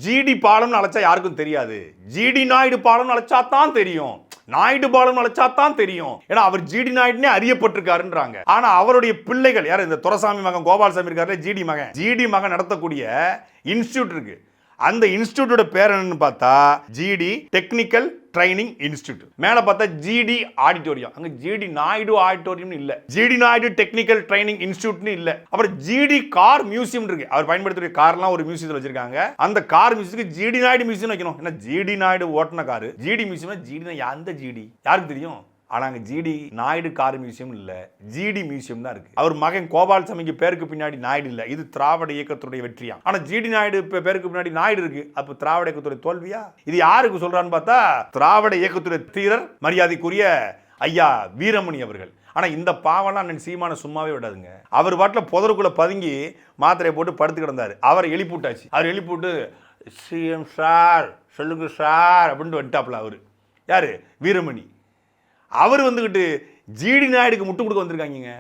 GT பாலம்னு அழைச்சா யாருக்கும் தெரியாது, GT Naidu பாலம்னு அழைச்சா தான் தெரியும், நாயுடு பாலம் அழைச்சா தான் தெரியும். ஏன்னா அவர் ஜிடி நாயுடுனே அறியப்பட்டிருக்காருன்றாங்க. ஆனா அவருடைய பிள்ளைகள் யார், இந்த துரைசாமி மகன் கோபால்சாமி இருக்காரு, ஜிடி மகன் நடத்தக்கூடிய இன்ஸ்டிடியூட் இருக்கு. அந்த இன்ஸ்டிடியூட்டோட பேர் என்னன்னு பார்த்தா ஜிடி டெக்னிக்கல் ட்ரைனிங் இன்ஸ்டிடியூட். மேல பார்த்தா ஜிடி ஆடிட்டோரியம். அங்க ஜிடி நாயுடு ஆடிட்டோரியம் இல்ல, ஜிடி நாயுடு டெக்னிக்கல் ட்ரைனிங் இன்ஸ்டிடியூட்னு இல்ல. அப்புறம் ஜிடி கார் மியூசியம் இருக்கு. அவர் பயன்படுத்தக்கூடிய கார்லாம் ஒரு மியூசியத்தில் வச்சிருக்காங்க. அந்த கார் மியூசியத்துக்கு ஜிடி நாயுடு மியூசியம் வைக்கணும். ஏன்னா ஜிடி நாயுடு ஓட்டின கார் ஜிடி மியூசியம். ஜிடி அந்த ஜிடி யாருக்கு தெரியும்? ஆனா அங்க ஜிடி நாயுடு கார் மியூசியம் இல்ல, ஜிடி மியூசியம் தான் இருக்கு. அவர் மகன் கோபால்சாமிக்கு பேருக்கு பின்னாடி நாயுடு இல்ல. இது திராவிட இயக்கத்துடைய வெற்றியா? ஆனா ஜிடி நாயுடு பேருக்கு பின்னாடி நாயுடு இருக்கு. அப்ப திராவிட இயக்கத்துடைய தோல்வியா? இது யாருக்கு சொல்றான்னு பார்த்தா திராவிட இயக்கத்துடைய தீரர் மரியாதைக்குரிய ஐயா வீரமணி அவர்கள். ஆனா இந்த பாவம்லாம் அண்ணன் சீமான சும்மாவே விடாதுங்க. அவர் பாட்டில் புதருக்குள்ள பதுங்கி மாத்திரையை போட்டு படுத்து கிடந்தாரு. அவரை எழுப்பிவிட்டாச்சு. அவர் எழுப்பிவிட்டு சிஎம் சார் சொல்லுங்க சார் அப்படின்னு வந்துட்டாப்ல. அவரு யாரு? வீரமணி. அவர் வந்துகிட்டு ஜிடி நாயுடுக்கு முட்டு கொடுக்க வந்திருக்காங்க.